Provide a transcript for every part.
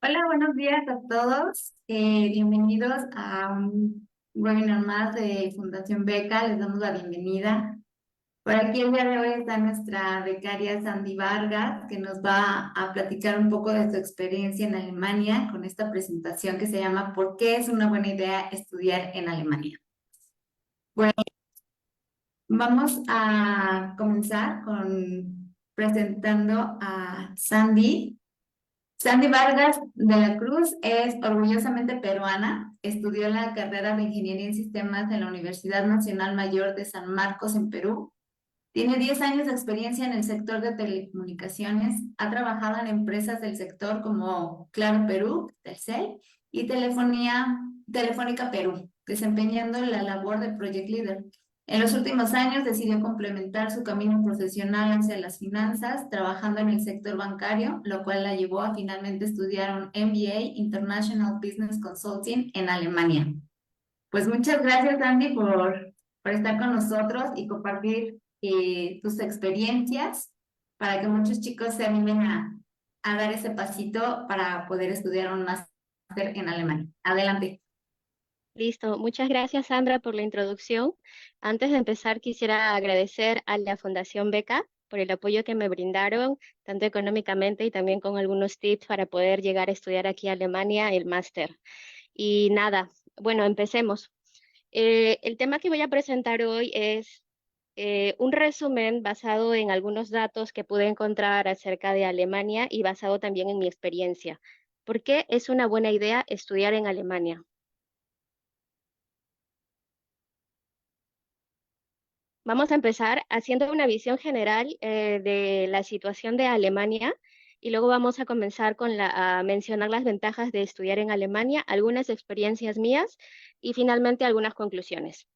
Hola, buenos días a todos. Bienvenidos a un webinar más de Fundación Beca. Les damos la bienvenida. Por aquí el día de hoy está nuestra becaria Sandy Vargas, que nos va a platicar un poco de su experiencia en Alemania con esta presentación que se llama ¿Por qué es una buena idea estudiar en Alemania? Bueno, vamos a comenzar con presentando a Sandy. Sandy Vargas de la Cruz es orgullosamente peruana. Estudió la carrera de Ingeniería en Sistemas en la Universidad Nacional Mayor de San Marcos en Perú. Tiene 10 años de experiencia en el sector de telecomunicaciones. Ha trabajado en empresas del sector como Claro Perú, Telcel y Telefónica Perú, desempeñando la labor de Project Leader. En los últimos años decidió complementar su camino profesional hacia las finanzas, trabajando en el sector bancario, lo cual la llevó a finalmente estudiar un MBA, International Business Consulting, en Alemania. Pues muchas gracias, Andy, por estar con nosotros y compartir tus experiencias para que muchos chicos se animen a dar ese pasito para poder estudiar un máster en Alemania. Adelante. Listo, muchas gracias Sandra por la introducción. Antes de empezar, quisiera agradecer a la Fundación Beca por el apoyo que me brindaron, tanto económicamente y también con algunos tips para poder llegar a estudiar aquí a Alemania el máster. Y nada, bueno, empecemos. El tema que voy a presentar hoy es un resumen basado en algunos datos que pude encontrar acerca de Alemania y basado también en mi experiencia. ¿Por qué es una buena idea estudiar en Alemania? Vamos a empezar haciendo una visión general de la situación de Alemania y luego vamos a comenzar a mencionar las ventajas de estudiar en Alemania, algunas experiencias mías y finalmente algunas conclusiones.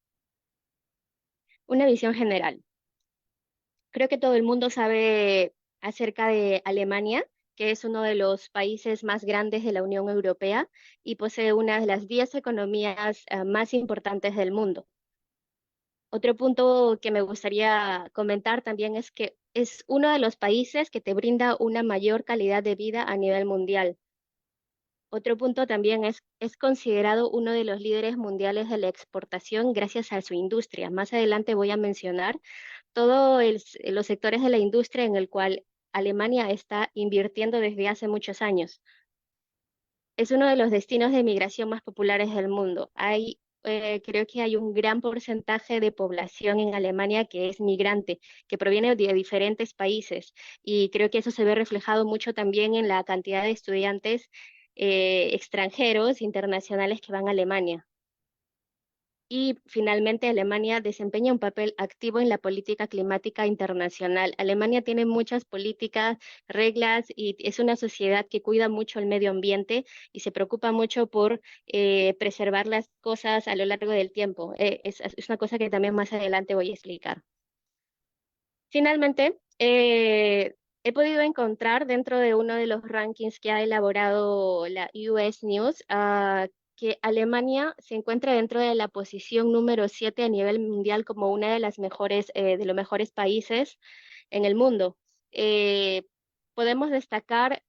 Una visión general. Creo que todo el mundo sabe acerca de Alemania, que es uno de los países más grandes de la Unión Europea y posee una de las 10 economías más importantes del mundo. Otro punto que me gustaría comentar también es que es uno de los países que te brinda una mayor calidad de vida a nivel mundial. Otro punto también es considerado uno de los líderes mundiales de la exportación gracias a su industria. Más adelante voy a mencionar todos los sectores de la industria en el cual Alemania está invirtiendo desde hace muchos años. Es uno de los destinos de migración más populares del mundo. Creo que hay un gran porcentaje de población en Alemania que es migrante, que proviene de diferentes países, y creo que eso se ve reflejado mucho también en la cantidad de estudiantes extranjeros, internacionales que van a Alemania. Y finalmente, Alemania desempeña un papel activo en la política climática internacional. Alemania tiene muchas políticas, reglas y es una sociedad que cuida mucho el medio ambiente y se preocupa mucho por preservar las cosas a lo largo del tiempo. Es una cosa que también más adelante voy a explicar. Finalmente, he podido encontrar dentro de uno de los rankings que ha elaborado la US News, que Alemania se encuentra dentro de la posición número 7 a nivel mundial como una de las mejores, de los mejores países en el mundo. Eh, Podemos destacar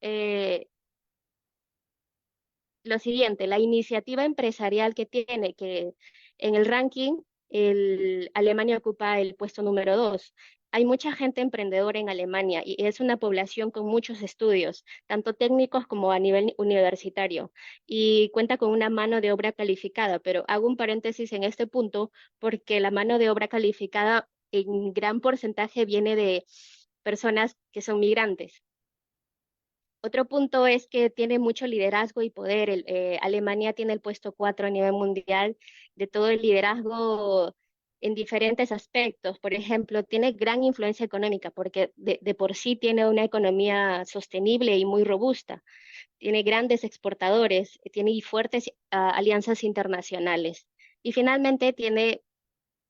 lo siguiente: la iniciativa empresarial que tiene, que en el ranking Alemania ocupa el puesto número 2. Hay mucha gente emprendedora en Alemania y es una población con muchos estudios, tanto técnicos como a nivel universitario, y cuenta con una mano de obra calificada, pero hago un paréntesis en este punto porque la mano de obra calificada en gran porcentaje viene de personas que son migrantes. Otro punto es que tiene mucho liderazgo y poder. Alemania tiene el puesto 4 a nivel mundial de todo el liderazgo en diferentes aspectos. Por ejemplo, tiene gran influencia económica porque de por sí tiene una economía sostenible y muy robusta. Tiene grandes exportadores, tiene fuertes alianzas internacionales. Y finalmente tiene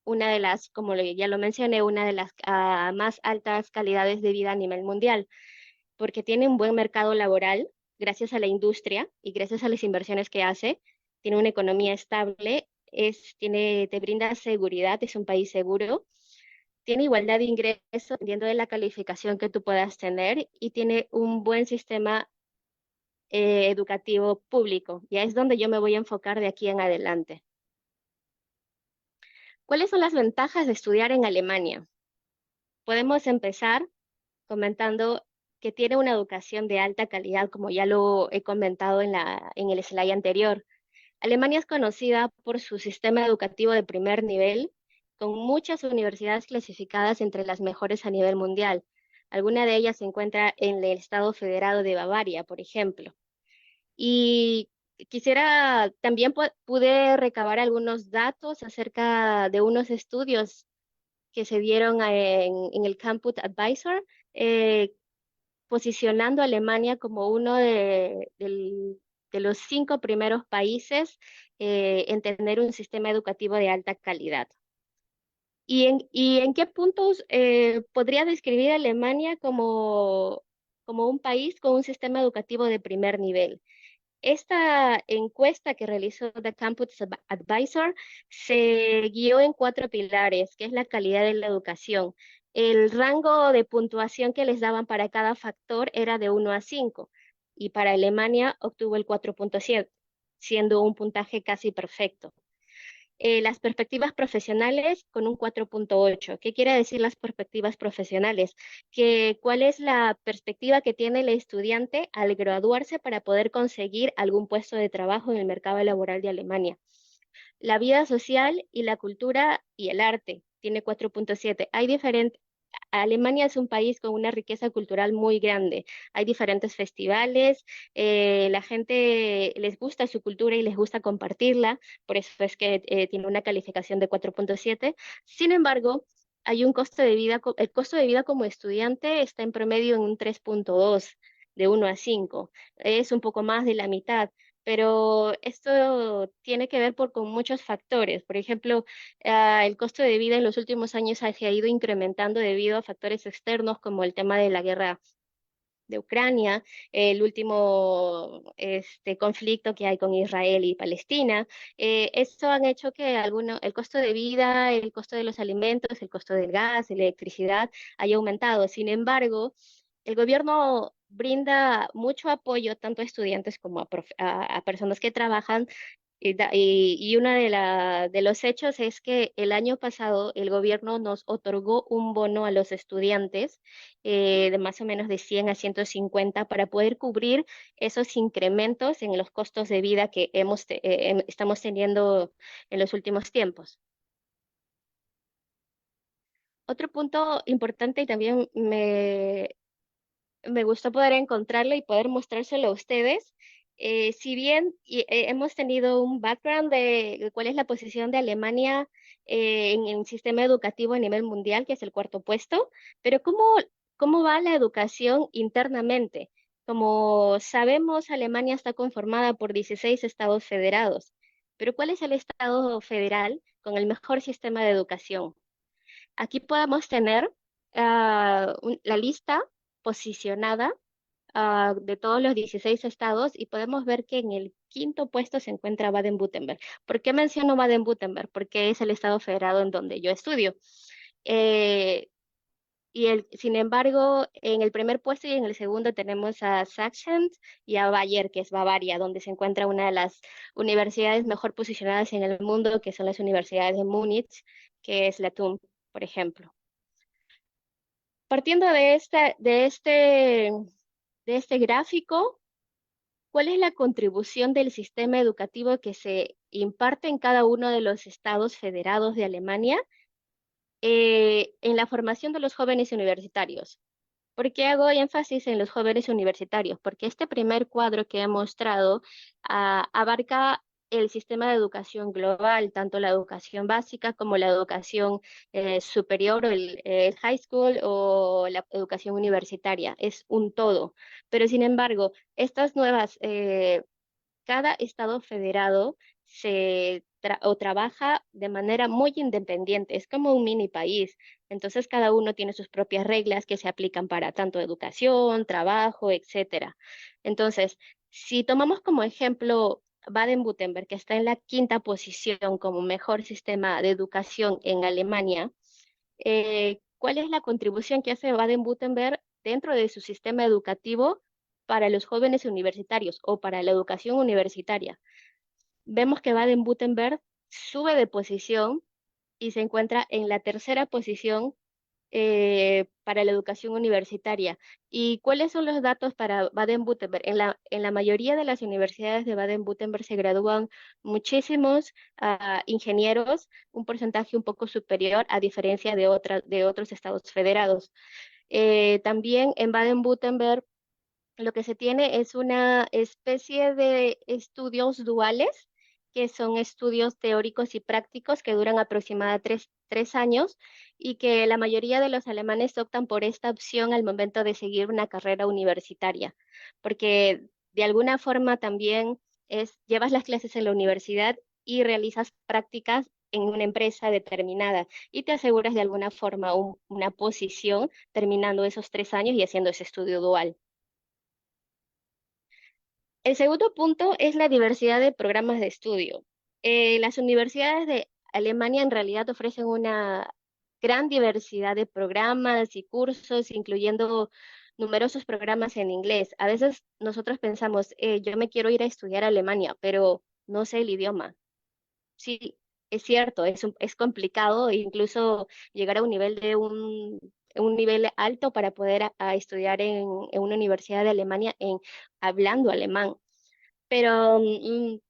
una de las, ya lo mencioné, una de las más altas calidades de vida a nivel mundial porque tiene un buen mercado laboral gracias a la industria y gracias a las inversiones que hace, tiene una economía estable, te brinda seguridad, es un país seguro, tiene igualdad de ingresos dependiendo de la calificación que tú puedas tener y tiene un buen sistema educativo público. Y es donde yo me voy a enfocar de aquí en adelante. ¿Cuáles son las ventajas de estudiar en Alemania? Podemos empezar comentando que tiene una educación de alta calidad, como ya lo he comentado en el slide anterior. Alemania es conocida por su sistema educativo de primer nivel, con muchas universidades clasificadas entre las mejores a nivel mundial. Alguna de ellas se encuentra en el estado federado de Bavaria, por ejemplo. Y quisiera, también pude recabar algunos datos acerca de unos estudios que se dieron en el Campus Advisor, eh, posicionando a Alemania como uno de los 5 primeros países en tener un sistema educativo de alta calidad. Y en qué puntos podría describir a Alemania como un país con un sistema educativo de primer nivel? Esta encuesta que realizó The Campus Advisor se guió en 4 pilares, que es la calidad de la educación. El rango de puntuación que les daban para cada factor era de 1 a 5 y para Alemania obtuvo el 4.7, siendo un puntaje casi perfecto. Las perspectivas profesionales con un 4.8. ¿Qué quiere decir las perspectivas profesionales? Que cuál es la perspectiva que tiene el estudiante al graduarse para poder conseguir algún puesto de trabajo en el mercado laboral de Alemania. La vida social y la cultura y el arte tiene 4.7. Hay diferentes. Alemania es un país con una riqueza cultural muy grande. Hay diferentes festivales, la gente les gusta su cultura y les gusta compartirla, por eso es que tiene una calificación de 4.7. Sin embargo, hay un costo de vida, el costo de vida como estudiante está en promedio en un 3.2, de 1 a 5. Es un poco más de la mitad. Pero esto tiene que ver con muchos factores. Por ejemplo, el costo de vida en los últimos años se ha ido incrementando debido a factores externos como el tema de la guerra de Ucrania, el último conflicto que hay con Israel y Palestina. Esto han hecho que el costo de vida, el costo de los alimentos, el costo del gas, la electricidad haya aumentado. Sin embargo, el gobierno brinda mucho apoyo tanto a estudiantes como a personas que trabajan y uno de los hechos es que el año pasado el gobierno nos otorgó un bono a los estudiantes de más o menos de 100 a 150 para poder cubrir esos incrementos en los costos de vida que estamos teniendo en los últimos tiempos. Otro punto importante y también me gustó poder encontrarlo y poder mostrárselo a ustedes. Si bien hemos tenido un background de cuál es la posición de Alemania en el sistema educativo a nivel mundial, que es el 4.º puesto, pero ¿cómo va la educación internamente? Como sabemos, Alemania está conformada por 16 estados federados, pero ¿cuál es el estado federal con el mejor sistema de educación? Aquí podemos tener la lista posicionada de todos los 16 estados y podemos ver que en el 5.º puesto se encuentra Baden-Württemberg. ¿Por qué menciono Baden-Württemberg? Porque es el estado federado en donde yo estudio. Sin embargo, en el primer puesto y en el segundo tenemos a Sachsen y a Bayer, que es Bavaria, donde se encuentra una de las universidades mejor posicionadas en el mundo, que son las universidades de Múnich, que es la TUM, por ejemplo. Partiendo de este gráfico, ¿cuál es la contribución del sistema educativo que se imparte en cada uno de los estados federados de Alemania en la formación de los jóvenes universitarios? ¿Por qué hago énfasis en los jóvenes universitarios? Porque este primer cuadro que he mostrado abarca el sistema de educación global, tanto la educación básica como la educación superior, o el high school o la educación universitaria. Es un todo. Pero sin embargo, estas nuevas cada estado federado trabaja de manera muy independiente, es como un mini país. Entonces cada uno tiene sus propias reglas que se aplican para tanto educación, trabajo, etcétera. Entonces, si tomamos como ejemplo Baden-Württemberg, que está en la 5.ª posición como mejor sistema de educación en Alemania, ¿cuál es la contribución que hace Baden-Württemberg dentro de su sistema educativo para los jóvenes universitarios o para la educación universitaria, vemos que Baden-Württemberg sube de posición y se encuentra en la tercera posición para la educación universitaria. ¿Y cuáles son los datos para Baden-Württemberg? En la mayoría de las universidades de Baden-Württemberg se gradúan muchísimos ingenieros, un porcentaje un poco superior a diferencia de otros estados federados. También en Baden-Württemberg lo que se tiene es una especie de estudios duales, que son estudios teóricos y prácticos que duran aproximadamente tres años y que la mayoría de los alemanes optan por esta opción al momento de seguir una carrera universitaria, porque de alguna forma también llevas las clases en la universidad y realizas prácticas en una empresa determinada y te aseguras de alguna forma una posición terminando esos 3 años y haciendo ese estudio dual. El segundo punto es la diversidad de programas de estudio. Las universidades de Alemania en realidad ofrecen una gran diversidad de programas y cursos, incluyendo numerosos programas en inglés. A veces nosotros pensamos, yo me quiero ir a estudiar a Alemania, pero no sé el idioma. Sí, es cierto, es complicado incluso llegar a un nivel alto para poder a estudiar en una universidad de Alemania hablando alemán. Pero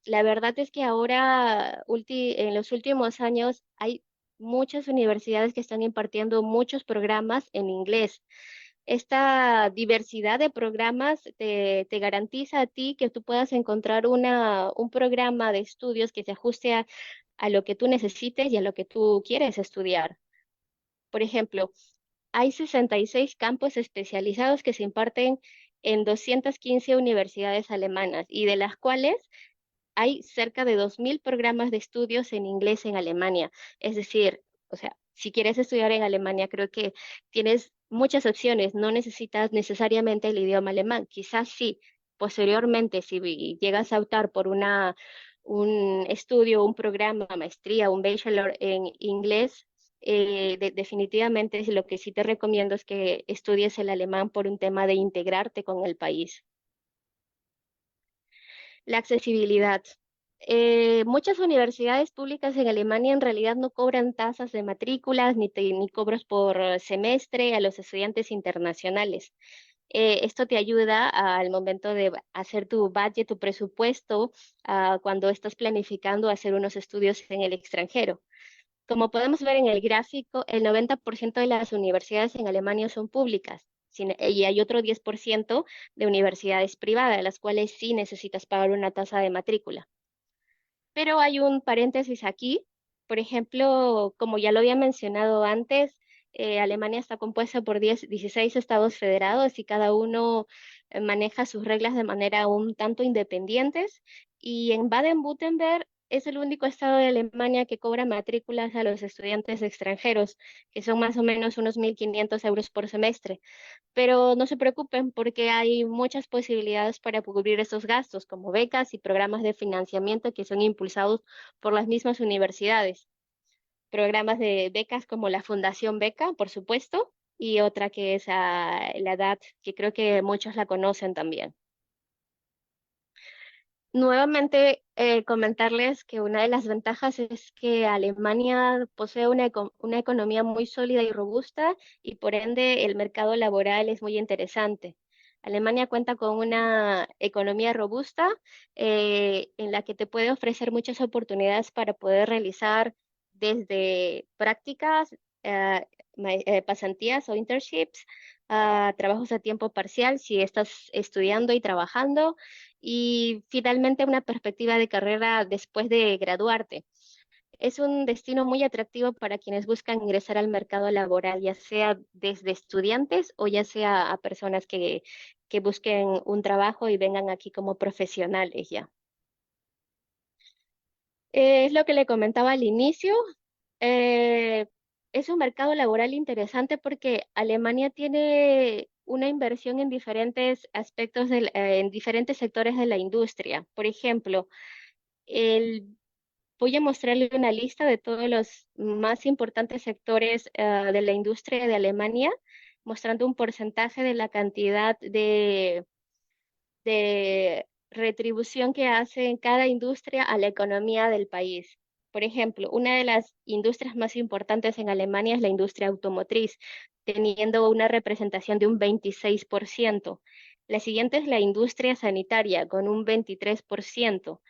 la verdad es que ahora, en los últimos años, hay muchas universidades que están impartiendo muchos programas en inglés. Esta diversidad de programas te garantiza a ti que tú puedas encontrar un programa de estudios que se ajuste a lo que tú necesites y a lo que tú quieres estudiar. Por ejemplo, hay 66 campos especializados que se imparten en 215 universidades alemanas y de las cuales hay cerca de 2.000 programas de estudios en inglés en Alemania. Es decir, o sea, si quieres estudiar en Alemania, creo que tienes muchas opciones, no necesitas necesariamente el idioma alemán. Quizás sí, posteriormente, si llegas a optar por un estudio, un programa, maestría, un bachelor en inglés, definitivamente lo que sí te recomiendo es que estudies el alemán por un tema de integrarte con el país. La accesibilidad. Muchas universidades públicas en Alemania en realidad no cobran tasas de matrículas ni cobros por semestre a los estudiantes internacionales. Esto te ayuda al momento de hacer tu budget, tu presupuesto, cuando estás planificando hacer unos estudios en el extranjero. Como podemos ver en el gráfico, el 90% de las universidades en Alemania son públicas y hay otro 10% de universidades privadas, las cuales sí necesitas pagar una tasa de matrícula. Pero hay un paréntesis aquí. Por ejemplo, como ya lo había mencionado antes, Alemania está compuesta por 16 estados federados y cada uno maneja sus reglas de manera un tanto independientes. Y en Baden-Württemberg es el único estado de Alemania que cobra matrículas a los estudiantes extranjeros, que son más o menos unos 1.500 euros por semestre. Pero no se preocupen porque hay muchas posibilidades para cubrir esos gastos, como becas y programas de financiamiento que son impulsados por las mismas universidades. Programas de becas como la Fundación Beca, por supuesto, y otra que es la DAT, que creo que muchos la conocen también. Nuevamente, comentarles que una de las ventajas es que Alemania posee una economía muy sólida y robusta y por ende el mercado laboral es muy interesante. Alemania cuenta con una economía robusta en la que te puede ofrecer muchas oportunidades para poder realizar desde prácticas, pasantías o internships, a trabajos a tiempo parcial si estás estudiando y trabajando y finalmente una perspectiva de carrera después de graduarte. Es un destino muy atractivo para quienes buscan ingresar al mercado laboral, ya sea desde estudiantes o ya sea a personas que busquen un trabajo y vengan aquí como profesionales ya. Es lo que le comentaba al inicio. eh, es un mercado laboral interesante porque Alemania tiene una inversión en diferentes aspectos, en diferentes sectores de la industria. Por ejemplo, voy a mostrarle una lista de todos los más importantes sectores de la industria de Alemania, mostrando un porcentaje de la cantidad de retribución que hace cada industria a la economía del país. Por ejemplo, una de las industrias más importantes en Alemania es la industria automotriz, teniendo una representación de un 26%. La siguiente es la industria sanitaria, con un 23%.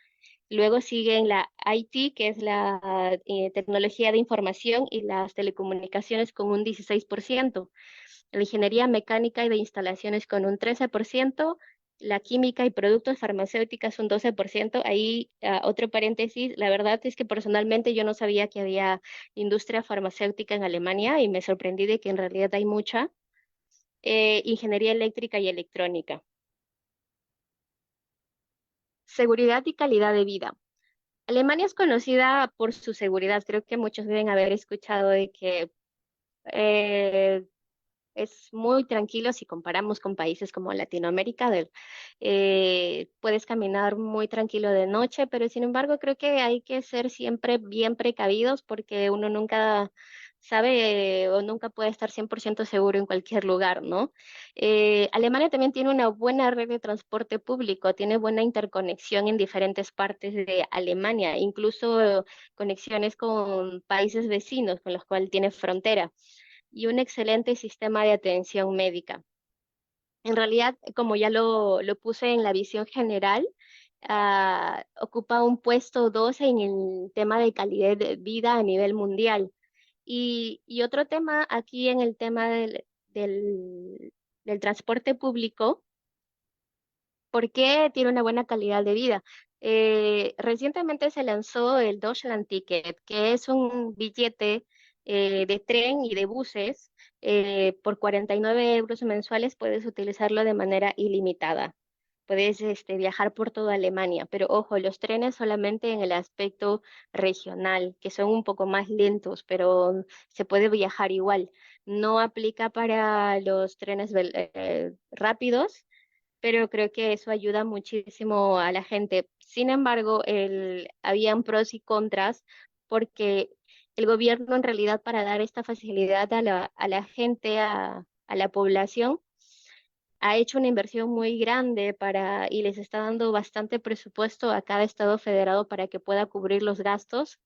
Luego siguen la IT, que es la tecnología de información y las telecomunicaciones con un 16%, la ingeniería mecánica y de instalaciones con un 13%, la química y productos farmacéuticos un 12%. Ahí, otro paréntesis, la verdad es que personalmente yo no sabía que había industria farmacéutica en Alemania y me sorprendí de que en realidad hay mucha. Ingeniería eléctrica y electrónica. Seguridad y calidad de vida. Alemania es conocida por su seguridad. Creo que muchos deben haber escuchado de que eh, es muy tranquilo si comparamos con países como Latinoamérica. Puedes caminar muy tranquilo de noche, pero sin embargo creo que hay que ser siempre bien precavidos porque uno nunca sabe o nunca puede estar 100% seguro en cualquier lugar, ¿no? Alemania también tiene una buena red de transporte público, tiene buena interconexión en diferentes partes de Alemania, incluso conexiones con países vecinos con los cuales tiene frontera y un excelente sistema de atención médica. En realidad, como ya lo puse en la visión general, ocupa un puesto 2 en el tema de calidad de vida a nivel mundial. Y otro tema aquí en el tema del transporte público, ¿por qué tiene una buena calidad de vida? Recientemente se lanzó el Deutschland Ticket, que es un billete de tren y de buses. Por 49 euros mensuales puedes utilizarlo de manera ilimitada. Puedes viajar por toda Alemania, pero ojo, los trenes solamente en el aspecto regional, que son un poco más lentos, pero se puede viajar igual. No aplica para los trenes rápidos, pero creo que eso ayuda muchísimo a la gente. Sin embargo, habían pros y contras porque el gobierno en realidad para dar esta facilidad a la gente, a la población, ha hecho una inversión muy grande y les está dando bastante presupuesto a cada estado federado para que pueda cubrir los gastos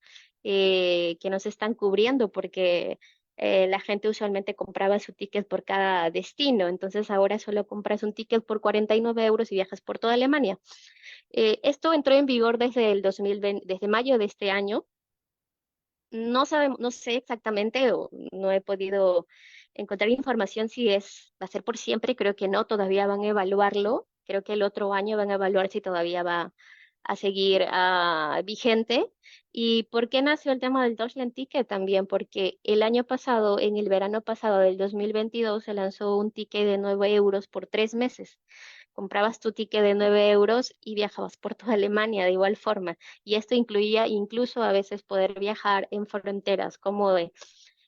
que no se están cubriendo, porque la gente usualmente compraba su ticket por cada destino, entonces ahora solo compras un ticket por 49 euros y viajas por toda Alemania. Esto entró en vigor desde el 2020, desde mayo de este año. No sé exactamente o no he podido encontrar información si va a ser por siempre, creo que no, todavía van a evaluarlo, creo que el otro año van a evaluar si todavía va a seguir vigente. ¿Y por qué nació el tema del Deutschland Ticket? También porque el año pasado, en el verano pasado del 2022, se lanzó un ticket de 9 euros por 3 meses. Comprabas tu ticket de 9 euros y viajabas por toda Alemania de igual forma. Y esto incluía incluso a veces poder viajar en fronteras como eh,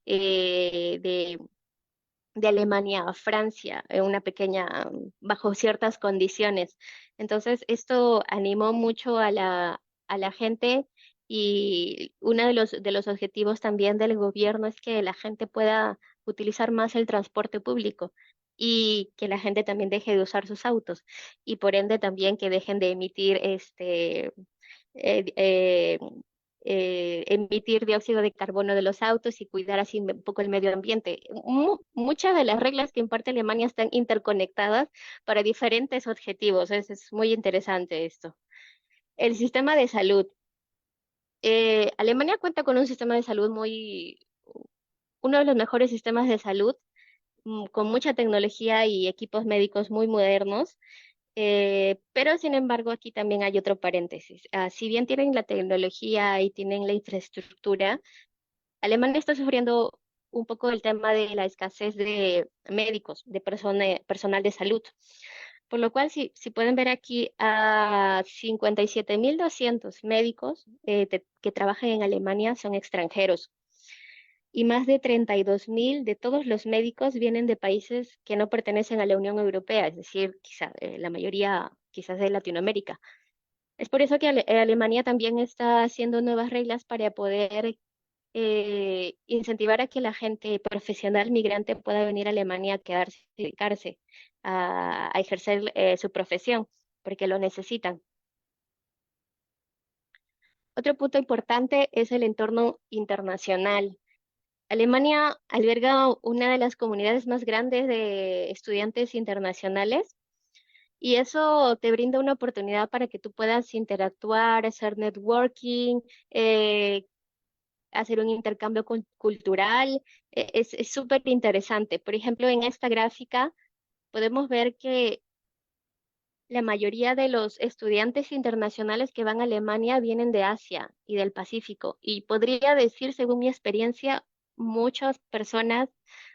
de, de Alemania a Francia, una pequeña, bajo ciertas condiciones. Entonces, esto animó mucho a la gente y uno de los objetivos también del gobierno es que la gente pueda utilizar más el transporte público y que la gente también deje de usar sus autos y por ende también que dejen de emitir eh, eh, emitir dióxido de carbono de los autos y cuidar así un poco el medio ambiente. Muchas de las reglas que imparte Alemania están interconectadas para diferentes objetivos. Es muy interesante esto. El sistema de salud. Alemania cuenta con un sistema de salud uno de los mejores sistemas de salud, con mucha tecnología y equipos médicos muy modernos. Pero sin embargo, aquí también hay otro paréntesis. Si bien tienen la tecnología y tienen la infraestructura, Alemania está sufriendo un poco el tema de la escasez de médicos, de personal de salud. Por lo cual, si pueden ver aquí a 57.200 médicos que trabajan en Alemania son extranjeros y más de 32.000 de todos los médicos vienen de países que no pertenecen a la Unión Europea, es decir, quizá, la mayoría quizás de Latinoamérica. Es por eso que Alemania también está haciendo nuevas reglas para poder incentivar a que la gente profesional migrante pueda venir a Alemania a quedarse, dedicarse a ejercer su profesión. porque lo necesitan. Otro punto importante es el entorno internacional. Alemania alberga una de las comunidades más grandes de estudiantes internacionales y eso te brinda una oportunidad para que tú puedas interactuar, hacer networking, hacer un intercambio cultural. Es súper interesante. Por ejemplo, en esta gráfica podemos ver que la mayoría de los estudiantes internacionales que van a Alemania vienen de Asia y del Pacífico. Y podría decir, según mi experiencia, muchas personas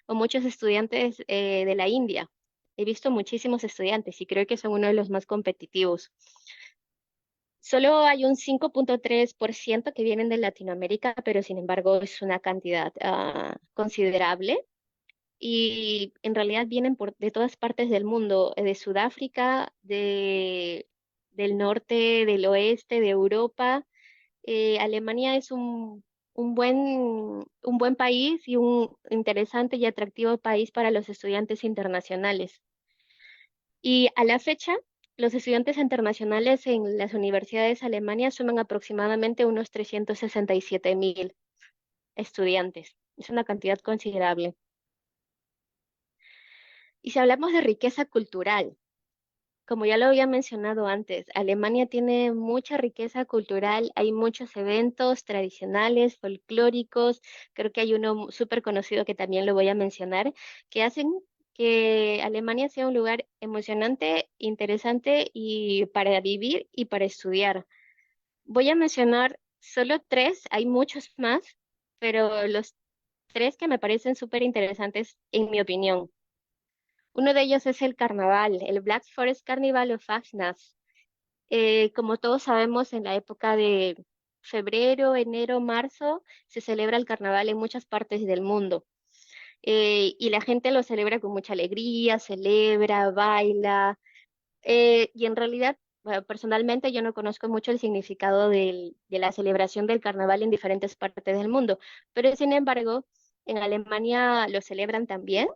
o muchos estudiantes de la India. He visto muchísimos estudiantes y creo que son uno de los más competitivos. Solo hay un 5,3% que vienen de Latinoamérica, pero sin embargo es una cantidad considerable y en realidad vienen de todas partes del mundo, de Sudáfrica, del norte, del oeste, de Europa. Alemania es un buen país y un interesante y atractivo país para los estudiantes internacionales. Y a la fecha, los estudiantes internacionales en las universidades alemanas suman aproximadamente unos 367.000 estudiantes. Es una cantidad considerable. Y si hablamos de riqueza cultural, como ya lo había mencionado antes, Alemania tiene mucha riqueza cultural, hay muchos eventos tradicionales, folclóricos, creo que hay uno súper conocido que también lo voy a mencionar, que hacen que Alemania sea un lugar emocionante, interesante y para vivir y para estudiar. Voy a mencionar solo tres, hay muchos más, pero los tres que me parecen súper interesantes en mi opinión. Uno de ellos es el carnaval, el Black Forest Carnival of Fastnacht. Como todos sabemos, en la época de febrero, enero, marzo, se celebra el carnaval en muchas partes del mundo. Y la gente lo celebra con mucha alegría, celebra, baila. Y en realidad, bueno, personalmente yo no conozco mucho el significado de la celebración del carnaval en diferentes partes del mundo, pero sin embargo, en Alemania lo celebran también,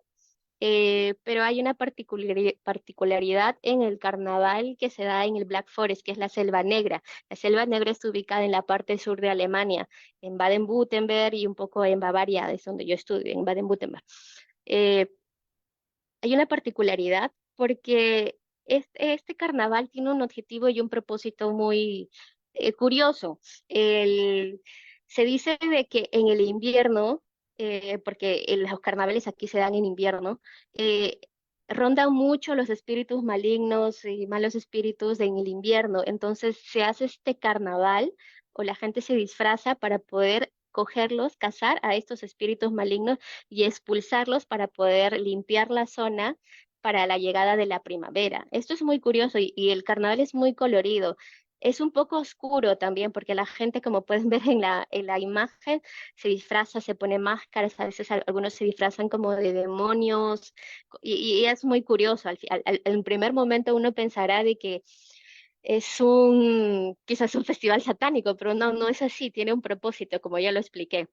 pero hay una particularidad en el carnaval que se da en el Black Forest, que es la Selva Negra. La Selva Negra está ubicada en la parte sur de Alemania, en Baden-Württemberg y un poco en Bavaria, es donde yo estudio, en Baden-Württemberg. Eh, Hay una particularidad porque este carnaval tiene un objetivo y un propósito muy curioso. El- Se dice de que en el invierno, porque los carnavales aquí se dan en invierno, eh, rondan mucho los espíritus malignos y malos espíritus en el invierno. Entonces se hace este carnaval o la gente se disfraza para poder cogerlos, cazar a estos espíritus malignos y expulsarlos para poder limpiar la zona para la llegada de la primavera. Esto es muy curioso y el carnaval es muy colorido. Es un poco oscuro también porque la gente, como pueden ver en la imagen, se disfraza, se pone máscaras, a veces algunos se disfrazan como de demonios y es muy curioso. En primer momento uno pensará de que es quizás un festival satánico, pero no, no es así, tiene un propósito, como ya lo expliqué.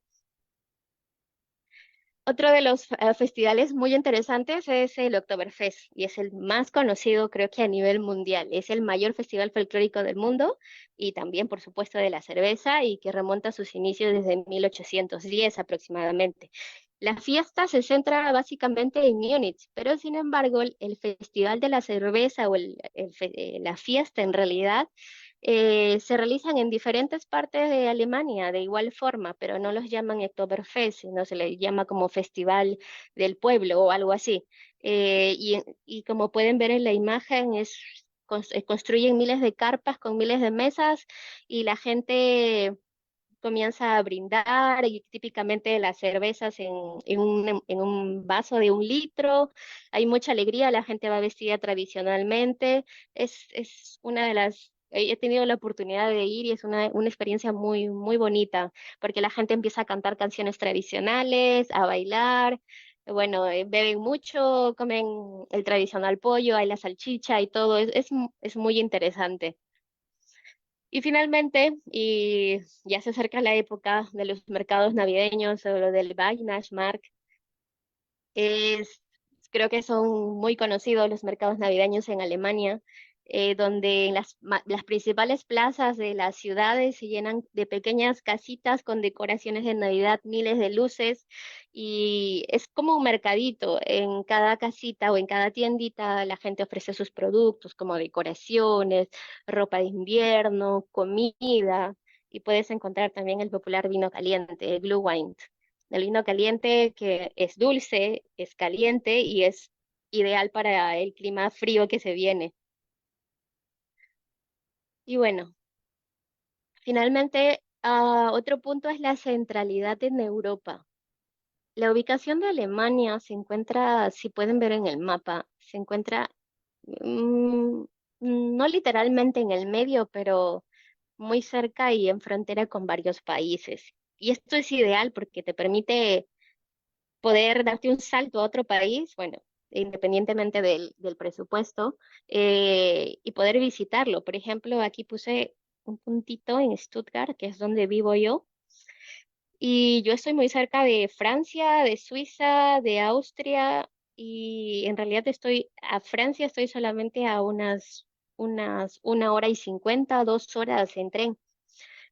Otro de los festivales muy interesantes es el Oktoberfest y es el más conocido creo que a nivel mundial. Es el mayor festival folclórico del mundo y también por supuesto de la cerveza y que remonta a sus inicios desde 1810 aproximadamente. La fiesta se centra básicamente en Múnich, pero sin embargo el Festival de la Cerveza o la fiesta en realidad se realizan en diferentes partes de Alemania de igual forma, pero no los llaman Oktoberfest, sino se les llama como Festival del Pueblo o algo así. Y como pueden ver en la imagen, construyen miles de carpas con miles de mesas y la gente comienza a brindar y típicamente las cervezas en un vaso de 1 litro. Hay mucha alegría, la gente va vestida tradicionalmente. Es una de las... He tenido la oportunidad de ir y es una experiencia muy, muy bonita, porque la gente empieza a cantar canciones tradicionales, a bailar, bueno, beben mucho, comen el tradicional pollo, hay la salchicha y todo, es muy interesante. Y finalmente, y ya se acerca la época de los mercados navideños o lo del Weihnachtsmarkt, es, creo que son muy conocidos los mercados navideños en Alemania. donde en las principales plazas de las ciudades se llenan de pequeñas casitas con decoraciones de Navidad, miles de luces, y es como un mercadito. En cada casita o en cada tiendita la gente ofrece sus productos como decoraciones, ropa de invierno, comida, y puedes encontrar también el popular vino caliente, el Blue Wine. El vino caliente que es dulce, es caliente y es ideal para el clima frío que se viene. Y bueno, finalmente, otro punto es la centralidad en Europa. La ubicación de Alemania se encuentra, si pueden ver en el mapa, se encuentra mm, no literalmente en el medio, pero muy cerca y en frontera con varios países. Y esto es ideal porque te permite poder darte un salto a otro país, bueno, independientemente del presupuesto, y poder visitarlo. Por ejemplo, aquí puse un puntito en Stuttgart, que es donde vivo yo, y yo estoy muy cerca de Francia, de Suiza, de Austria, y en realidad a Francia estoy solamente a unas 1 hora y 50, 2 horas en tren.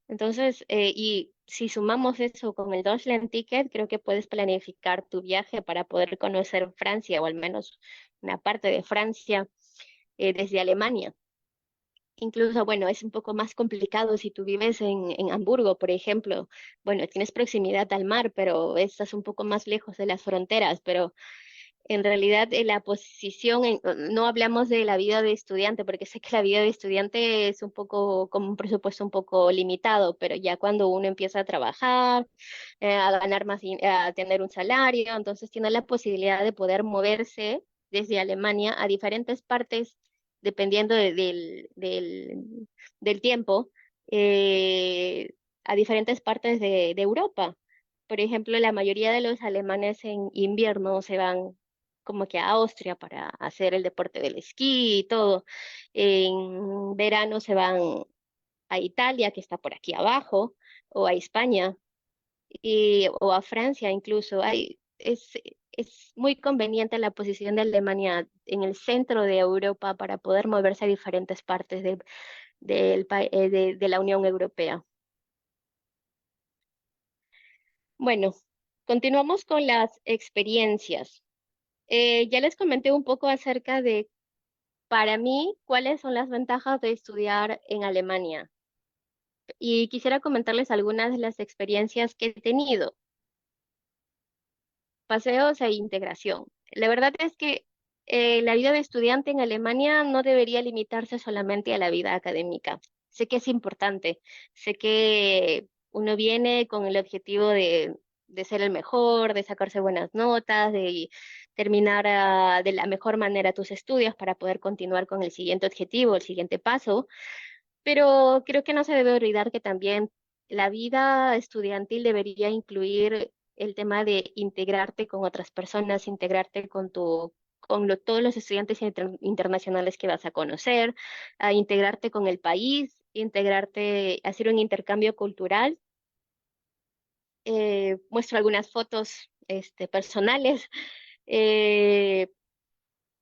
Entonces, y si sumamos eso con el Deutschland Ticket, creo que puedes planificar tu viaje para poder conocer Francia o al menos una parte de Francia desde Alemania. Incluso, bueno, es un poco más complicado si tú vives en Hamburgo, por ejemplo. Bueno, tienes proximidad al mar, pero estás un poco más lejos de las fronteras, pero en realidad, la posición, no hablamos de la vida de estudiante, porque sé que la vida de estudiante es un poco, como un presupuesto un poco limitado, pero ya cuando uno empieza a trabajar, a ganar más, a tener un salario, entonces tiene la posibilidad de poder moverse desde Alemania a diferentes partes, dependiendo del tiempo, a diferentes partes de Europa. Por ejemplo, la mayoría de los alemanes en invierno se van como que a Austria para hacer el deporte del esquí y todo. En verano se van a Italia, que está por aquí abajo, o a España, o a Francia incluso. Es muy conveniente la posición de Alemania en el centro de Europa para poder moverse a diferentes partes de la Unión Europea. Bueno, continuamos con las experiencias. Ya les comenté un poco acerca de, para mí, cuáles son las ventajas de estudiar en Alemania. Y quisiera comentarles algunas de las experiencias que he tenido, paseos e integración. La verdad es que la vida de estudiante en Alemania no debería limitarse solamente a la vida académica. Sé que es importante, sé que uno viene con el objetivo de ser el mejor, de sacarse buenas notas, de terminar de la mejor manera tus estudios para poder continuar con el siguiente objetivo, el siguiente paso, pero creo que no se debe olvidar que también la vida estudiantil debería incluir el tema de integrarte con otras personas, integrarte todos los estudiantes internacionales que vas a conocer, a integrarte con el país, integrarte, hacer un intercambio cultural. Muestro algunas fotos personales. eh,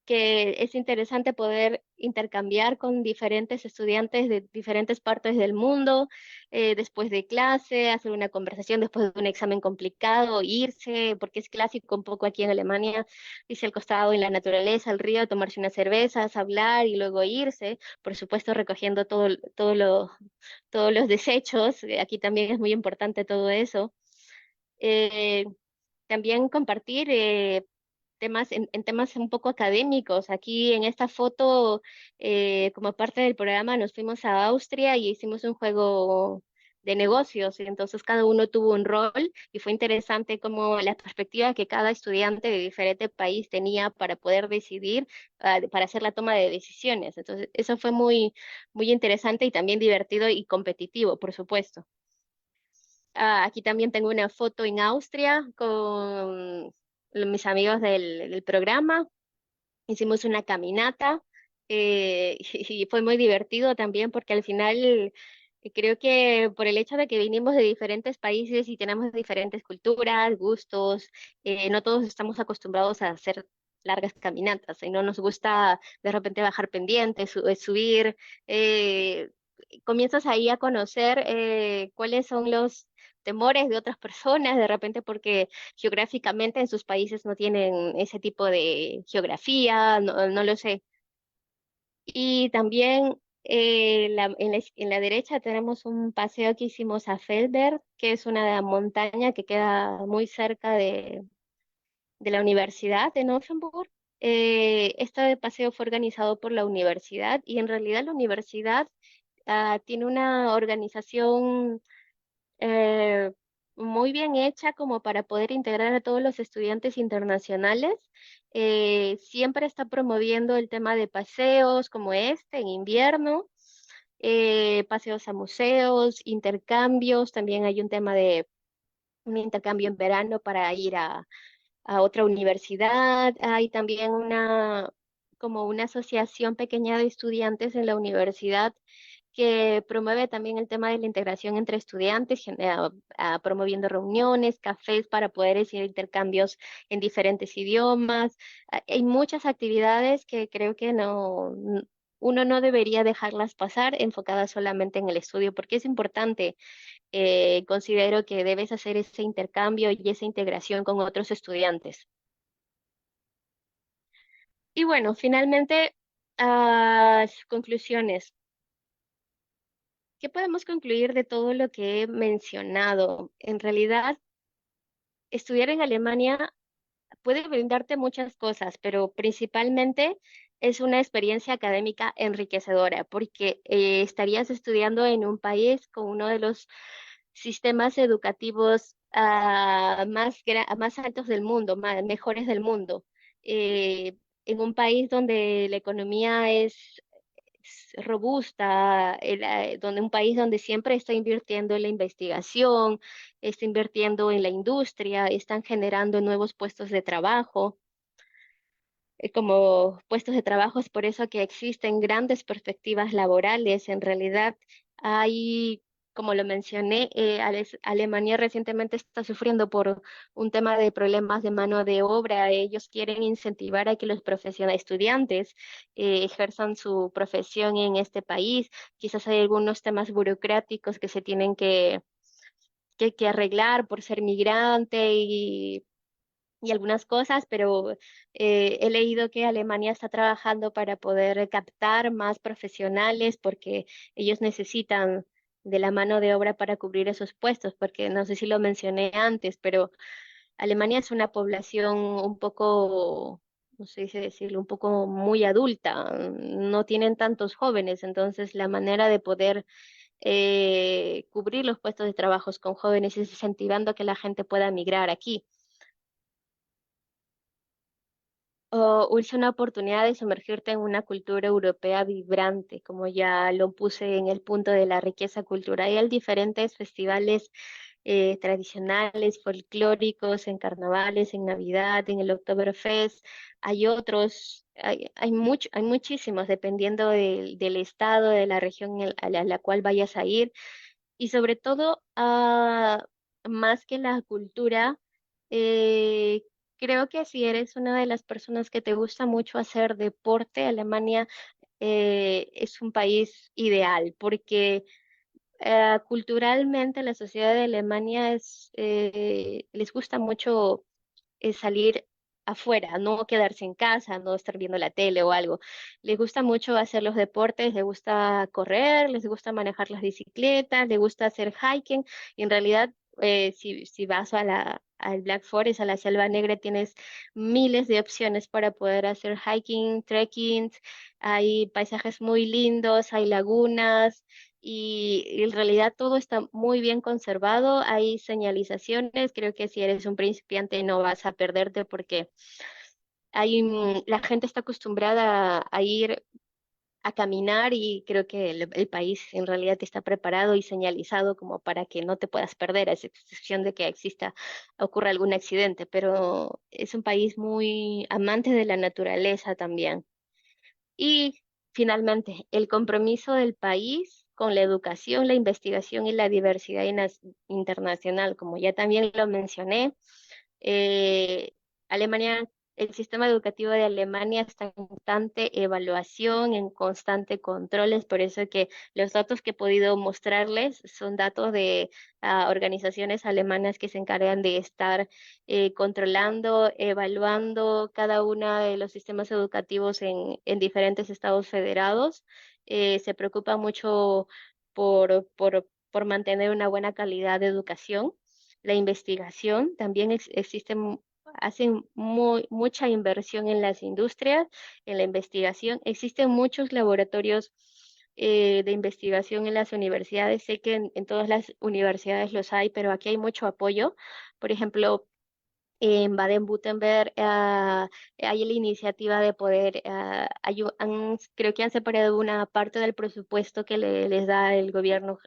que es interesante poder intercambiar con diferentes estudiantes de diferentes partes del mundo, después de clase, hacer una conversación después de un examen complicado, irse, porque es clásico un poco aquí en Alemania, irse al costado en la naturaleza, al río, tomarse unas cervezas, hablar y luego irse, por supuesto recogiendo todos los desechos, aquí también es muy importante todo eso. Eh, También compartir en temas un poco académicos. Aquí en esta foto, como parte del programa, nos fuimos a Austria y hicimos un juego de negocios. Y entonces cada uno tuvo un rol y fue interesante como la perspectiva que cada estudiante de diferente país tenía para poder decidir, para hacer la toma de decisiones. Entonces eso fue muy interesante y también divertido y competitivo, por supuesto. Aquí también tengo una foto en Austria con mis amigos del programa. Hicimos una caminata y fue muy divertido también porque al final creo que por el hecho de que vinimos de diferentes países y tenemos diferentes culturas, gustos, no todos estamos acostumbrados a hacer largas caminatas y no nos gusta de repente bajar pendientes, subir. eh, Comienzas ahí a conocer cuáles son los temores de otras personas, de repente porque geográficamente en sus países no tienen ese tipo de geografía, no lo sé. Y también en la derecha tenemos un paseo que hicimos a Feldberg, que es una montaña que queda muy cerca de la Universidad de Offenburg. Este paseo fue organizado por la universidad y en realidad la universidad tiene una organización eh, muy bien hecha como para poder integrar a todos los estudiantes internacionales. Siempre está promoviendo el tema de paseos como este en invierno, paseos a museos, intercambios. También hay un tema de un intercambio en verano para ir a otra universidad. Hay también como una asociación pequeña de estudiantes en la universidad que promueve también el tema de la integración entre estudiantes, promoviendo reuniones, cafés para poder hacer intercambios en diferentes idiomas. Hay muchas actividades que creo que uno no debería dejarlas pasar enfocadas solamente en el estudio, porque es importante. Considero que debes hacer ese intercambio y esa integración con otros estudiantes. Y bueno, finalmente, conclusiones. ¿Qué podemos concluir de todo lo que he mencionado? En realidad, estudiar en Alemania puede brindarte muchas cosas, pero principalmente es una experiencia académica enriquecedora, porque estarías estudiando en un país con uno de los sistemas educativos más altos del mundo, mejores del mundo. En un país donde la economía es robusta, donde un país donde siempre está invirtiendo en la investigación, está invirtiendo en la industria, están generando nuevos puestos de trabajo, como puestos de trabajo. Es por eso que existen grandes perspectivas laborales. En realidad hay, como lo mencioné, Alemania recientemente está sufriendo por un tema de problemas de mano de obra. Ellos quieren incentivar a que los profesionales, estudiantes, ejerzan su profesión en este país. Quizás hay algunos temas burocráticos que se tienen que arreglar por ser migrante y algunas cosas, pero he leído que Alemania está trabajando para poder captar más profesionales porque ellos necesitan de la mano de obra para cubrir esos puestos, porque no sé si lo mencioné antes, pero Alemania es una población un poco, no sé si decirlo, un poco muy adulta, no tienen tantos jóvenes, entonces la manera de poder cubrir los puestos de trabajo con jóvenes es incentivando a que la gente pueda migrar aquí. O es una oportunidad de sumergirte en una cultura europea vibrante, como ya lo puse en el punto de la riqueza cultural. Hay diferentes festivales tradicionales, folclóricos, en carnavales, en Navidad, en el Oktoberfest. Hay otros, hay muchísimos, dependiendo del estado, de la región a la cual vayas a ir. Y sobre todo, más que la cultura, eh, creo que si eres una de las personas que te gusta mucho hacer deporte, Alemania es un país ideal porque culturalmente la sociedad de Alemania les gusta mucho salir afuera, no quedarse en casa, no estar viendo la tele o algo. Les gusta mucho hacer los deportes, les gusta correr, les gusta manejar las bicicletas, les gusta hacer hiking. Y en realidad, si vas al Black Forest, a la Selva Negra, tienes miles de opciones para poder hacer hiking, trekking. Hay paisajes muy lindos, hay lagunas y en realidad todo está muy bien conservado. Hay señalizaciones. Creo que si eres un principiante no vas a perderte porque la gente está acostumbrada a ir a caminar y creo que el país en realidad está preparado y señalizado como para que no te puedas perder, a excepción de que ocurra algún accidente, pero es un país muy amante de la naturaleza también. Y finalmente, el compromiso del país con la educación, la investigación y la diversidad internacional, como ya también lo mencioné. eh, Alemania el sistema educativo de Alemania está en constante evaluación, en constante control. Es por eso que los datos que he podido mostrarles son datos de organizaciones alemanas que se encargan de estar controlando, evaluando cada uno de los sistemas educativos en diferentes estados federados. Se preocupa mucho por mantener una buena calidad de educación. La investigación también existe, hacen mucha inversión en las industrias, en la investigación. Existen muchos laboratorios de investigación en las universidades. Sé que en todas las universidades los hay, pero aquí hay mucho apoyo. Por ejemplo, en Baden-Württemberg hay la iniciativa de poder, creo que han separado una parte del presupuesto que les da el gobierno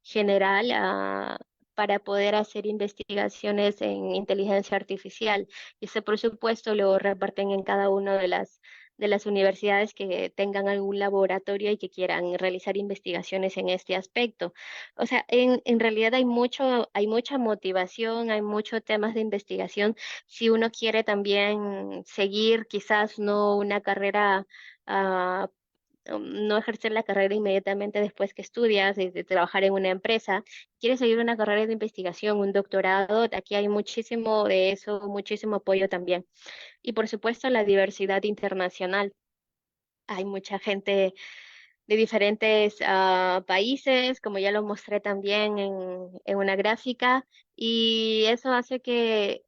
general para poder hacer investigaciones en inteligencia artificial. Y ese presupuesto lo reparten en cada una de las universidades que tengan algún laboratorio y que quieran realizar investigaciones en este aspecto. O sea, en realidad hay mucha motivación, hay muchos temas de investigación. Si uno quiere también seguir quizás no una carrera, ah, no ejercer la carrera inmediatamente después que estudias, de trabajar en una empresa, quieres seguir una carrera de investigación, un doctorado, aquí hay muchísimo de eso, muchísimo apoyo también. Y por supuesto la diversidad internacional. Hay mucha gente de diferentes países, como ya lo mostré también en una gráfica, y eso hace que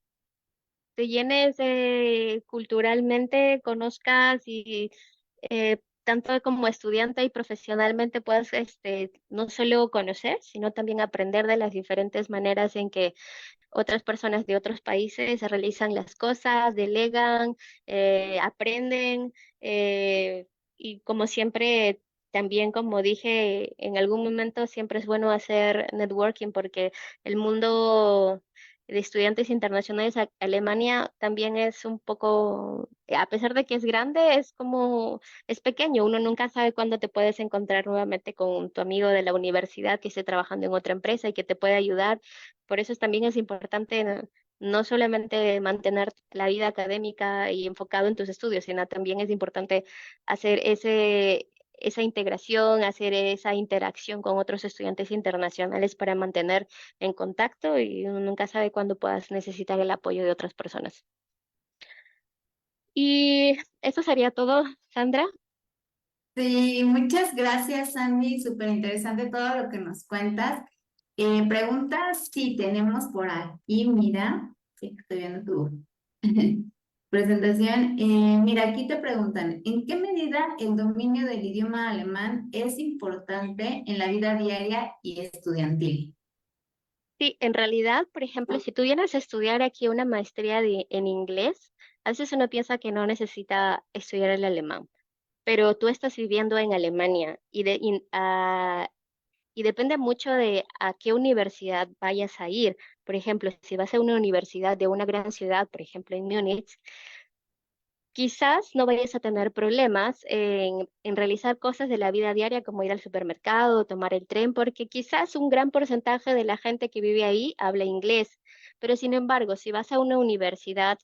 te llenes culturalmente, conozcas y tanto como estudiante y profesionalmente puedas no solo conocer, sino también aprender de las diferentes maneras en que otras personas de otros países realizan las cosas, delegan, aprenden y como siempre, también como dije, en algún momento siempre es bueno hacer networking porque el mundo de estudiantes internacionales a Alemania también es un poco, a pesar de que es grande, es como, es pequeño, uno nunca sabe cuándo te puedes encontrar nuevamente con tu amigo de la universidad que esté trabajando en otra empresa y que te puede ayudar. Por eso también es importante no solamente mantener la vida académica y enfocado en tus estudios, sino también es importante hacer esa integración, hacer esa interacción con otros estudiantes internacionales para mantener en contacto y uno nunca sabe cuándo puedas necesitar el apoyo de otras personas. Y eso sería todo, Sandra. Sí, muchas gracias, Sandy. Súper interesante todo lo que nos cuentas. Preguntas, sí, tenemos por aquí, mira, sí, estoy viendo tu presentación. Mira, aquí te preguntan, ¿en qué medida el dominio del idioma alemán es importante en la vida diaria y estudiantil? Sí, en realidad, por ejemplo, si tú vienes a estudiar aquí una maestría en inglés, a veces uno piensa que no necesita estudiar el alemán, pero tú estás viviendo en Alemania y depende mucho de a qué universidad vayas a ir. Por ejemplo, si vas a una universidad de una gran ciudad, por ejemplo en Múnich, quizás no vayas a tener problemas en realizar cosas de la vida diaria como ir al supermercado, tomar el tren, porque quizás un gran porcentaje de la gente que vive ahí habla inglés. Pero sin embargo, si vas a una universidad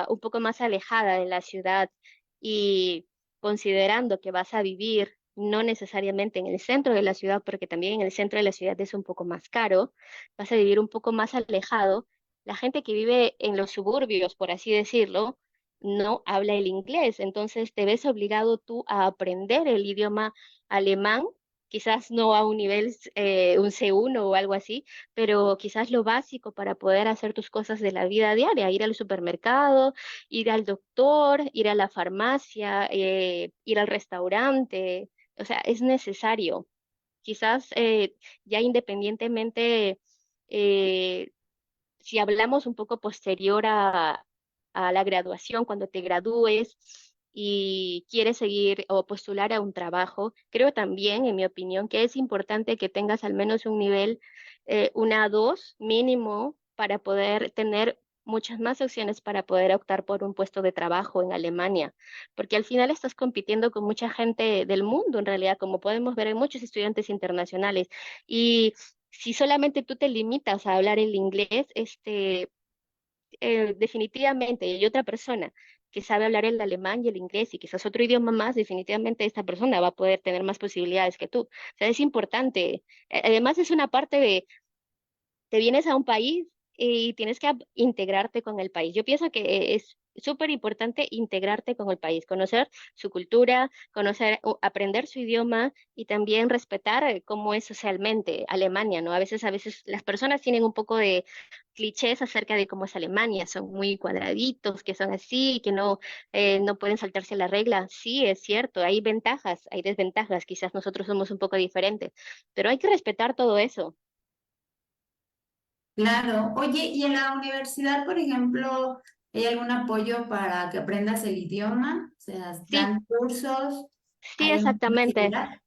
un poco más alejada de la ciudad y considerando que vas a vivir no necesariamente en el centro de la ciudad, porque también en el centro de la ciudad es un poco más caro, vas a vivir un poco más alejado. La gente que vive en los suburbios, por así decirlo, no habla el inglés, entonces te ves obligado tú a aprender el idioma alemán, quizás no a un nivel, un C1 o algo así, pero quizás lo básico para poder hacer tus cosas de la vida diaria, ir al supermercado, ir al doctor, ir a la farmacia, ir al restaurante, o sea, es necesario. Quizás ya independientemente, eh, si hablamos un poco posterior a la graduación, cuando te gradúes y quieres seguir o postular a un trabajo, creo también, en mi opinión, que es importante que tengas al menos un nivel, una A2 mínimo para poder tener muchas más opciones para poder optar por un puesto de trabajo en Alemania, porque al final estás compitiendo con mucha gente del mundo, en realidad, como podemos ver, hay muchos estudiantes internacionales. Y si solamente tú te limitas a hablar el inglés, definitivamente hay otra persona que sabe hablar el alemán y el inglés y quizás otro idioma más, definitivamente esta persona va a poder tener más posibilidades que tú. O sea, es importante. Además, es una parte de, te vienes a un país y tienes que integrarte con el país. Yo pienso que es súper importante integrarte con el país, conocer su cultura, conocer, aprender su idioma y también respetar cómo es socialmente Alemania, ¿no? A veces las personas tienen un poco de clichés acerca de cómo es Alemania, son muy cuadraditos, que son así, que no pueden saltarse la regla. Sí, es cierto, hay ventajas, hay desventajas, quizás nosotros somos un poco diferentes, pero hay que respetar todo eso. Claro. Oye, ¿y en la universidad, por ejemplo, hay algún apoyo para que aprendas el idioma? O sea, Sí, ¿dan cursos? sí, ¿Hay algo exactamente. similar?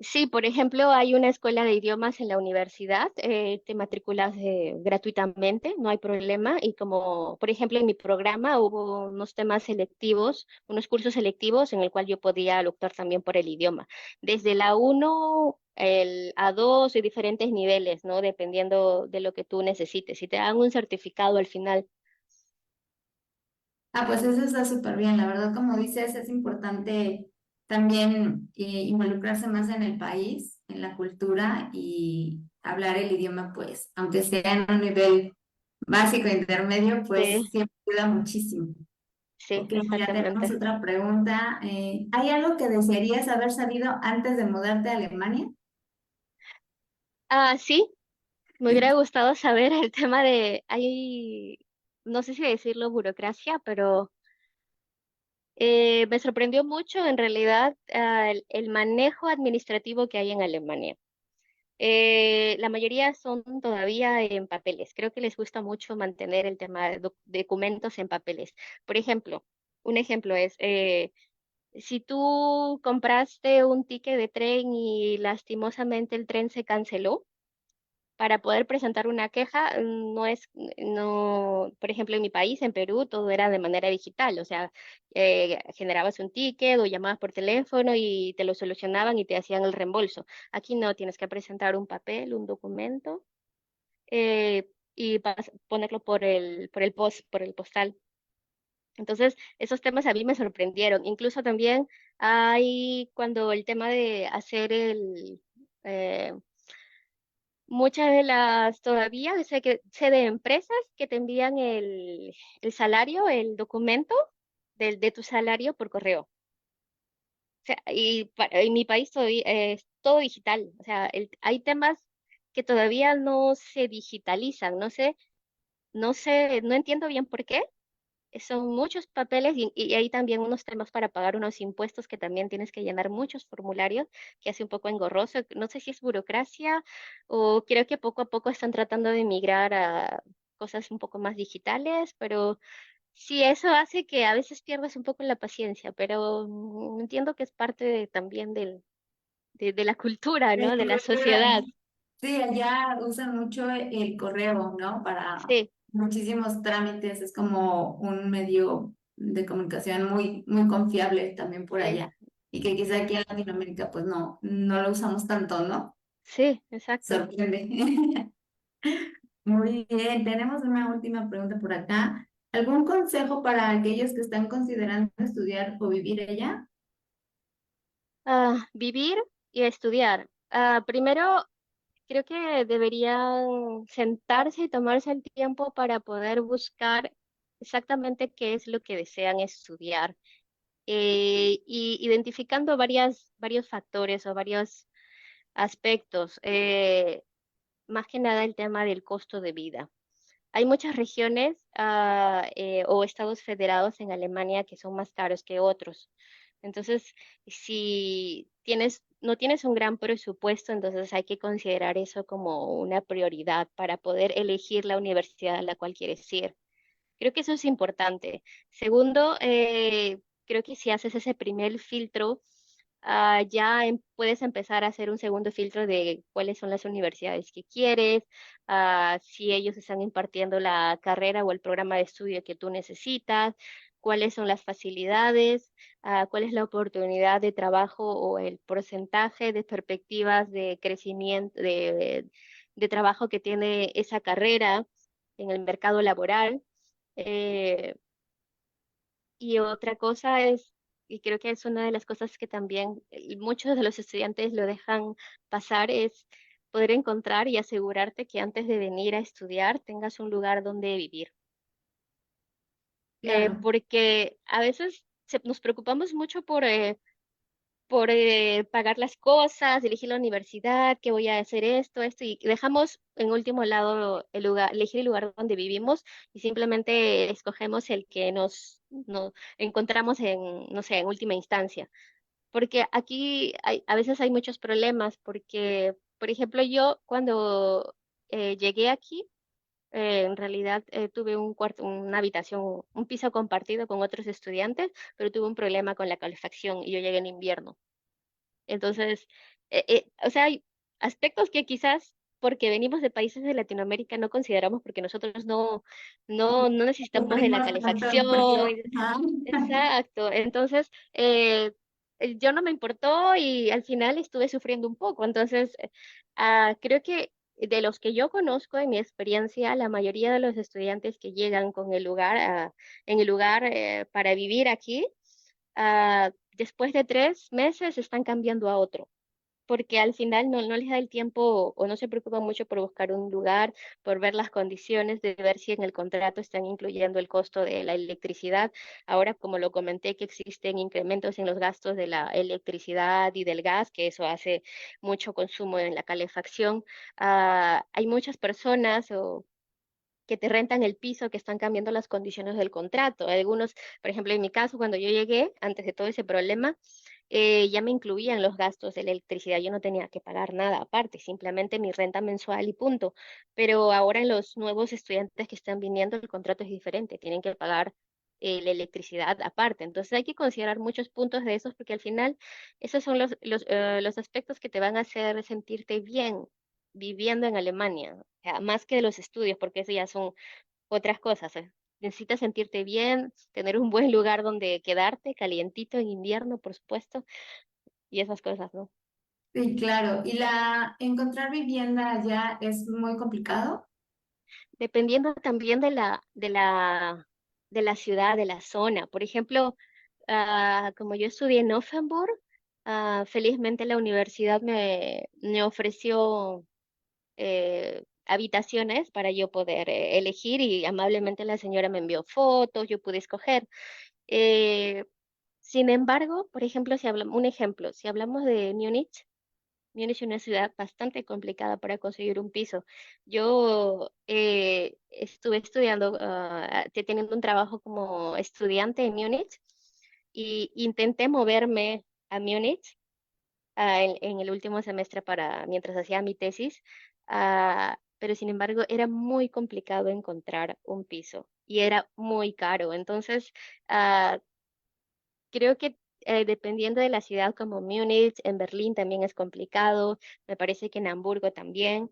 Sí, por ejemplo, hay una escuela de idiomas en la universidad, te matriculas gratuitamente, no hay problema. Y como, por ejemplo, en mi programa hubo unos temas selectivos, unos cursos selectivos en el cual yo podía optar también por el idioma. Desde la uno, el A2 y diferentes niveles, ¿no? Dependiendo de lo que tú necesites. Y te dan un certificado al final. Ah, pues eso está súper bien. La verdad, como dices, es importante también involucrarse más en el país, en la cultura y hablar el idioma, pues, aunque sea en un nivel básico, intermedio, pues Sí, siempre ayuda muchísimo. sí, Ok, mira, tenemos exactamente. otra pregunta. ¿Hay algo que desearías haber sabido antes de mudarte a Alemania? Ah, sí. Me hubiera gustado saber el tema no sé si decirlo burocracia, pero me sorprendió mucho en realidad el manejo administrativo que hay en Alemania. La mayoría son todavía en papeles. Creo que les gusta mucho mantener el tema de documentos en papeles. Por ejemplo, un ejemplo es, si tú compraste un ticket de tren y lastimosamente el tren se canceló, para poder presentar una queja, no, por ejemplo, en mi país, en Perú, todo era de manera digital, o sea, generabas un ticket o llamabas por teléfono y te lo solucionaban y te hacían el reembolso. Aquí no, tienes que presentar un papel, un documento y ponerlo por el postal. Entonces, esos temas a mí me sorprendieron. Incluso también hay cuando el tema de hacer eh, muchas de las todavía sé de empresas que te envían el salario, el documento de tu salario por correo. O sea, en mi país todavía es todo digital. O sea, hay temas que todavía no se digitalizan. No entiendo bien por qué. Son muchos papeles y hay también unos temas para pagar unos impuestos que también tienes que llenar muchos formularios, que hace un poco engorroso. No sé si es burocracia o creo que poco a poco están tratando de migrar a cosas un poco más digitales, pero sí, eso hace que a veces pierdas un poco la paciencia, pero entiendo que es parte también de la cultura, De ¿no? De tu la cultura, ¿no? sociedad. Sí, allá usan mucho el correo, ¿no? Para Sí, muchísimos trámites, es como un medio de comunicación muy, muy confiable también por sí, allá. Y que quizá aquí en Latinoamérica pues no lo usamos tanto, ¿no? sí, exacto. Sorprende. Muy bien, tenemos una última pregunta por acá. ¿Algún consejo para aquellos que están considerando estudiar o vivir allá? Vivir y estudiar. Primero, creo que deberían sentarse y tomarse el tiempo para poder buscar exactamente qué es lo que desean estudiar, y identificando varios factores o varios aspectos, más que nada el tema del costo de vida. Hay muchas regiones o estados federados en Alemania que son más caros que otros. Entonces, si no tienes un gran presupuesto, entonces hay que considerar eso como una prioridad para poder elegir la universidad a la cual quieres ir. Creo que eso es importante. Segundo, creo que si haces ese primer filtro, ya puedes empezar a hacer un segundo filtro de cuáles son las universidades que quieres, si ellos están impartiendo la carrera o el programa de estudio que tú necesitas, cuáles son las facilidades, cuál es la oportunidad de trabajo o el porcentaje de perspectivas de crecimiento, de trabajo que tiene esa carrera en el mercado laboral. Eh, y otra cosa es, y creo que es una de las cosas que también muchos de los estudiantes lo dejan pasar, es poder encontrar y asegurarte que antes de venir a estudiar tengas un lugar donde vivir. Claro. Porque a veces nos preocupamos mucho por pagar las cosas, elegir la universidad, que voy a hacer esto, y dejamos en último lado el lugar, elegir el lugar donde vivimos y simplemente escogemos el que nos encontramos en, no sé, en última instancia. Porque aquí a veces hay muchos problemas, porque, por ejemplo, yo cuando llegué aquí, en realidad tuve un cuarto, una habitación, un piso compartido con otros estudiantes, pero tuve un problema con la calefacción y yo llegué en invierno. Entonces, o sea, hay aspectos que quizás porque venimos de países de Latinoamérica no consideramos porque nosotros no necesitamos de la Sufrimos tanto el calefacción. frío. Ajá. Exacto. Entonces, yo no me importó y al final estuve sufriendo un poco. Entonces, creo que de los que yo conozco en mi experiencia, la mayoría de los estudiantes que llegan con el lugar, en el lugar para vivir aquí, después de 3 meses están cambiando a otro, porque al final no les da el tiempo o no se preocupan mucho por buscar un lugar, por ver las condiciones, de ver si en el contrato están incluyendo el costo de la electricidad. Ahora, como lo comenté, que existen incrementos en los gastos de la electricidad y del gas, que eso hace mucho consumo en la calefacción. Hay muchas personas o que te rentan el piso, que están cambiando las condiciones del contrato. Algunos, por ejemplo, en mi caso, cuando yo llegué, antes de todo ese problema, ya me incluían los gastos de electricidad, yo no tenía que pagar nada aparte, simplemente mi renta mensual y punto. Pero ahora en los nuevos estudiantes que están viniendo, el contrato es diferente, tienen que pagar la electricidad aparte. Entonces hay que considerar muchos puntos de esos porque al final esos son los aspectos que te van a hacer sentirte bien viviendo en Alemania, o sea, más que de los estudios, porque eso ya son otras cosas. Necesitas sentirte bien, tener un buen lugar donde quedarte, calientito en invierno, por supuesto, y esas cosas, ¿no? Sí, claro. ¿Y encontrar vivienda allá es muy complicado? Dependiendo también de la ciudad, de la zona. Por ejemplo, como yo estudié en Offenburg, felizmente la universidad me ofreció habitaciones para yo poder elegir y amablemente la señora me envió fotos, yo pude escoger. Eh, Sin embargo, por ejemplo, un ejemplo, si hablamos de Múnich, Múnich es una ciudad bastante complicada para conseguir un piso. Yo estuve estudiando, teniendo un trabajo como estudiante en Múnich y intenté moverme a Múnich en el último semestre mientras hacía mi tesis, pero sin embargo era muy complicado encontrar un piso y era muy caro. Entonces, ah, creo que dependiendo de la ciudad como Múnich, en Berlín también es complicado, me parece que en Hamburgo también.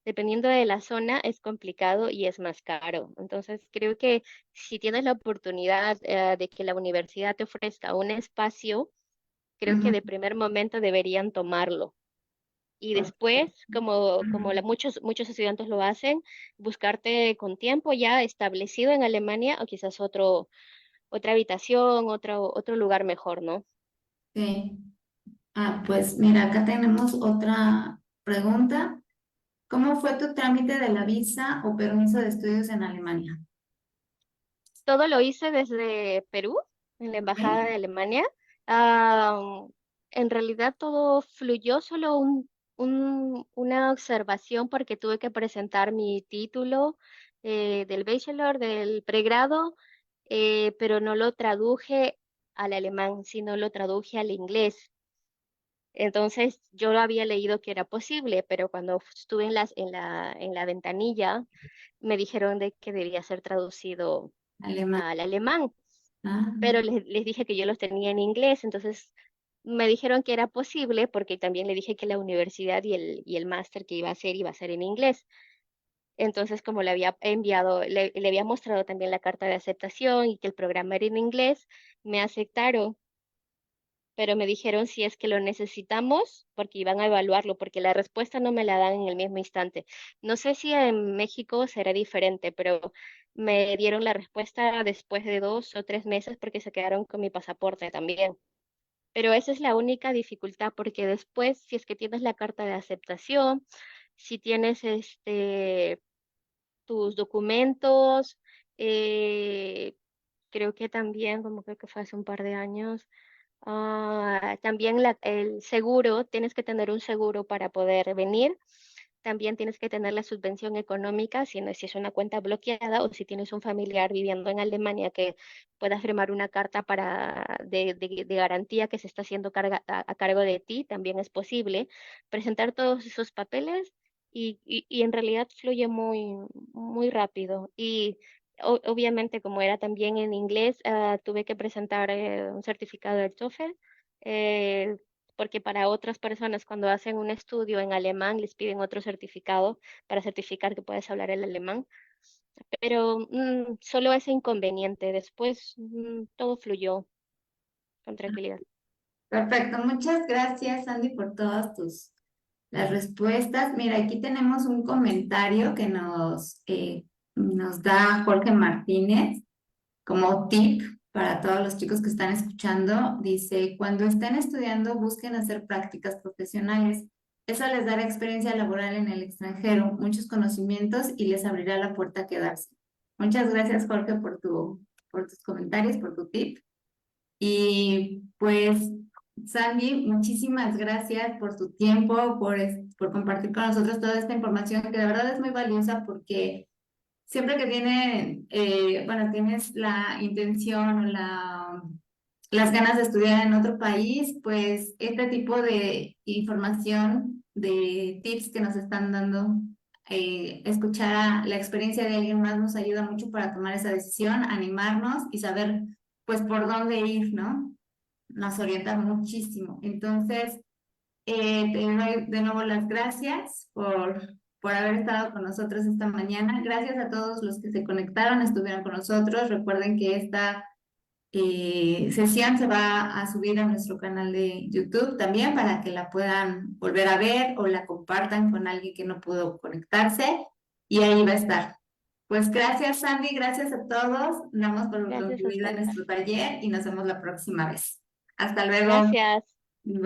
Dependiendo de la zona es complicado y es más caro. Entonces, creo que si tienes la oportunidad de que la universidad te ofrezca un espacio, creo que Ujú. de primer momento deberían tomarlo. Y Ok. después, como Ujú. muchos estudiantes lo hacen, buscarte con tiempo ya establecido en Alemania o quizás otra habitación, otro lugar mejor, ¿no? Sí. Pues mira, acá tenemos otra pregunta. ¿Cómo fue tu trámite de la visa o permiso de estudios en Alemania? Todo lo hice desde Perú, en la Embajada ¿Ok? de Alemania. Ah, en realidad todo fluyó, solo una observación porque tuve que presentar mi título del bachelor, del pregrado, pero no lo traduje al alemán, sino lo traduje al inglés. Entonces yo lo había leído que era posible, pero cuando estuve en la ventanilla me dijeron de que debía ser traducido Alemán. al alemán, Ah, pero les dije que yo los tenía en inglés, entonces me dijeron que era posible porque también le dije que la universidad y el máster que iba a ser en inglés. Entonces, como le había enviado, le había mostrado también la carta de aceptación y que el programa era en inglés, me aceptaron pero me dijeron si es que lo necesitamos, porque iban a evaluarlo, porque la respuesta no me la dan en el mismo instante. No sé si en México será diferente, pero me dieron la respuesta después de 2 o 3 meses porque se quedaron con mi pasaporte también. Pero esa es la única dificultad, porque después, si es que tienes la carta de aceptación, si tienes tus documentos, eh, creo que también, como creo que fue hace un par de años, también el seguro, tienes que tener un seguro para poder venir. También tienes que tener la subvención económica, si es una cuenta bloqueada o si tienes un familiar viviendo en Alemania que pueda firmar una carta de garantía que se está haciendo a cargo de ti, también es posible. Presentar todos esos papeles y en realidad fluye muy, muy rápido. Y obviamente, como era también en inglés, tuve que presentar un certificado del TOEFL, eh, porque para otras personas cuando hacen un estudio en alemán les piden otro certificado para certificar que puedes hablar el alemán, pero solo ese inconveniente, después todo fluyó con tranquilidad. Perfecto, muchas gracias, Sandy, por todas las respuestas. Mira, aquí tenemos un comentario que nos da Jorge Martínez como tip para todos los chicos que están escuchando. Dice, cuando estén estudiando, busquen hacer prácticas profesionales. Eso les dará experiencia laboral en el extranjero, muchos conocimientos y les abrirá la puerta a quedarse. Muchas gracias, Jorge, por tus comentarios, por tu tip. Y pues, Sandy, muchísimas gracias por tu tiempo, por compartir con nosotros toda esta información que de verdad es muy valiosa porque siempre que bueno, tienes la intención o las ganas de estudiar en otro país, pues este tipo de información, de tips que nos están dando, escuchar la experiencia de alguien más nos ayuda mucho para tomar esa decisión, animarnos y saber pues por dónde ir, ¿no? Nos orienta muchísimo. Entonces, te doy de nuevo las gracias por haber estado con nosotros esta mañana. Gracias a todos los que se conectaron, estuvieron con nosotros. Recuerden que esta sesión se va a subir a nuestro canal de YouTube también para que la puedan volver a ver o la compartan con alguien que no pudo conectarse y ahí va a estar. Pues gracias, Sandy, gracias a todos. Damos por Gracias a concluida ustedes. nuestro taller y nos vemos la próxima vez. Hasta luego. Gracias. Bye.